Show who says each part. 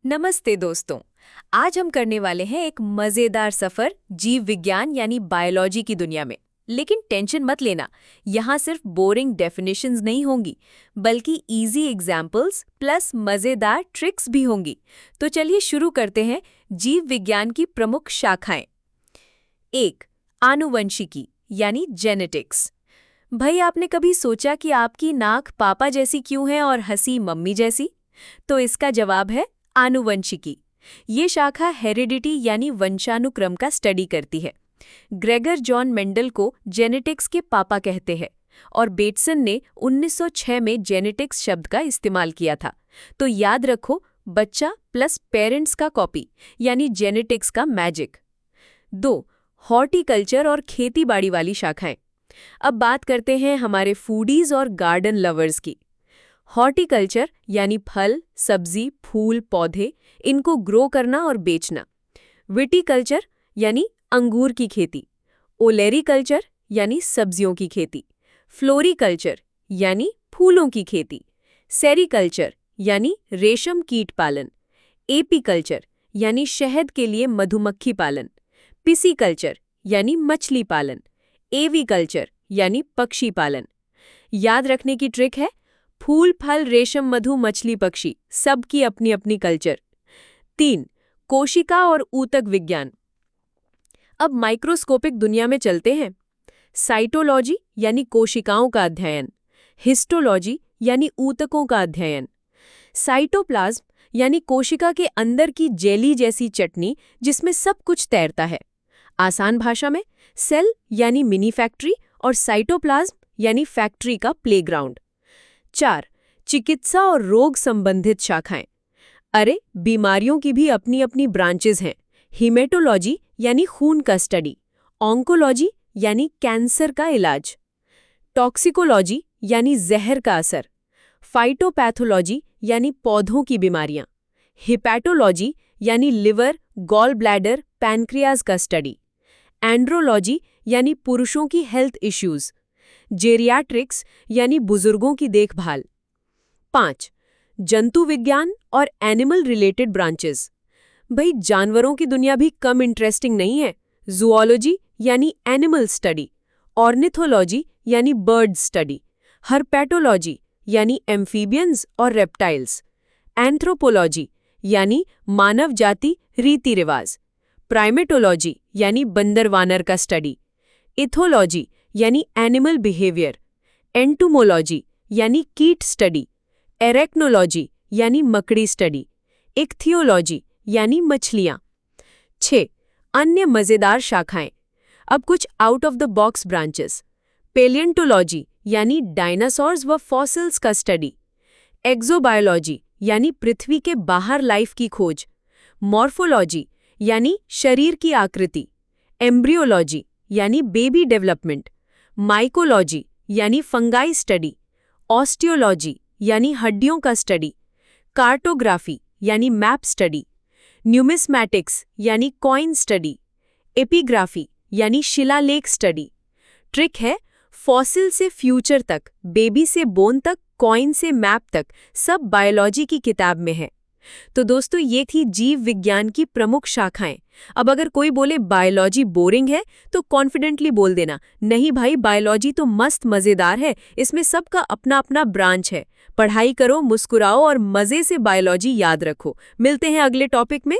Speaker 1: नमस्ते दोस्तों। आज हम करने वाले हैं एक मजेदार सफर जीव विज्ञान यानी बायोलॉजी की दुनिया में। लेकिन टेंशन मत लेना, यहाँ सिर्फ बोरिंग डेफिनेशंस नहीं होंगी, बल्कि इजी एग्जाम्पल्स प्लस मजेदार ट्रिक्स भी होंगी। तो चलिए शुरू करते हैं जीव विज्ञान की प्रमुख शाखाएं। 1. आनुवंशिकी यानी जेनेटिक्स। भाई, आपने कभी सोचा कि आपकी नाक पापा जैसी क्यों है और हंसी मम्मी जैसी? तो इसका जवाब है आनुवंशिकी। ये शाखा हेरिडिटी यानी वंशानुक्रम का स्टडी करती है। ग्रेगर जॉन मेंडल को जेनेटिक्स के पापा कहते हैं और बेटसन ने 1906 में जेनेटिक्स शब्द का इस्तेमाल किया था। तो याद रखो, बच्चा प्लस पेरेंट्स का कॉपी यानी जेनेटिक्स का मैजिक। 2. हॉर्टिकल्चर और खेतीबाड़ी वाली शाखाएं। अब बात करते हैं हमारे फूडीज और गार्डन लवर्स की। हॉर्टिकल्चर यानी फल, सब्जी, फूल, पौधे, इनको ग्रो करना और बेचना। विटीकल्चर यानी अंगूर की खेती। ओलेरीकल्चर यानी सब्जियों की खेती। फ्लोरीकल्चर यानी फूलों की खेती। सेरीकल्चर यानी रेशम कीट पालन। एपीकल्चर यानी शहद के लिए मधुमक्खी पालन। पिसीकल्चर यानी मछली पालन। एवीकल्चर यानी पक्षी पालन। याद रखने की ट्रिक है, फूल, फल, रेशम, मधु, मछली, पक्षी, सबकी अपनी अपनी कल्चर। 3. कोशिका और ऊतक विज्ञान। अब माइक्रोस्कोपिक दुनिया में चलते हैं। साइटोलॉजी यानी कोशिकाओं का अध्ययन। हिस्टोलॉजी यानी ऊतकों का अध्ययन। साइटोप्लाज्म यानी कोशिका के अंदर की जेली जैसी चटनी जिसमें सब कुछ तैरता है। आसान भाषा में, सेल यानी मिनी फैक्ट्री और साइटोप्लाज्म यानी फैक्ट्री का प्लेग्राउंड। 4. चिकित्सा और रोग संबंधित शाखाएं। अरे, बीमारियों की भी अपनी अपनी ब्रांचेज हैं। हीमेटोलॉजी यानी खून का स्टडी। ऑन्कोलॉजी यानी कैंसर का इलाज। टॉक्सिकोलॉजी यानी जहर का असर। फाइटोपैथोलॉजी यानी पौधों की बीमारियां। हिपैटोलॉजी यानी लिवर, गॉल ब्लैडर, पैनक्रियाज का स्टडी। एंड्रोलॉजी यानी पुरुषों की हेल्थ इश्यूज। जेरियाट्रिक्स यानी बुजुर्गों की देखभाल। 5. जंतु विज्ञान और एनिमल रिलेटेड ब्रांचेस। भाई, जानवरों की दुनिया भी कम इंटरेस्टिंग नहीं है। जूओलॉजी यानी एनिमल स्टडी। ऑर्निथोलॉजी यानी बर्ड स्टडी। हर्पेटोलॉजी यानी एम्फीबियंस और रेप्टाइल्स। एंथ्रोपोलॉजी यानी मानव जाति, रीति रिवाज। प्राइमेटोलॉजी यानी बंदर वानर का स्टडी। इथोलॉजी यानी एनिमल बिहेवियर। एंटोमोलॉजी यानी कीट स्टडी। एरेक्नोलॉजी यानी मकड़ी स्टडी। इक्थियोलॉजी यानी मछलियां। 6. अन्य मजेदार शाखाएं। अब कुछ out of the box branches. Palaeontology यानी डायनासॉर्स व फॉसिल्स का स्टडी। एक्सोबायोलॉजी यानी पृथ्वी के बाहर लाइफ की खोज। मॉर्फोलॉजी यानी शरीर की आकृति। एम्ब्रियोलॉजी यानी बेबी डेवलपमेंट। माइकोलॉजी यानी फंगाई स्टडी। ऑस्टियोलॉजी यानी हड्डियों का स्टडी। कार्टोग्राफी यानी मैप स्टडी। न्यूमिस्मैटिक्स यानी कॉइन स्टडी। एपिग्राफी यानी शिलालेख स्टडी। ट्रिक है, फॉसिल से फ्यूचर तक, बेबी से बोन तक, कॉइन से मैप तक, सब बायोलॉजी की किताब में है। तो दोस्तों, ये थी जीव विज्ञान की प्रमुख शाखाएं। अब अगर कोई बोले बायोलॉजी बोरिंग है, तो कॉन्फिडेंटली बोल देना, नहीं भाई, बायोलॉजी तो मस्त मजेदार है, इसमें सबका अपना अपना ब्रांच है। पढ़ाई करो, मुस्कुराओ और मजे से बायोलॉजी याद रखो। मिलते हैं अगले टॉपिक में।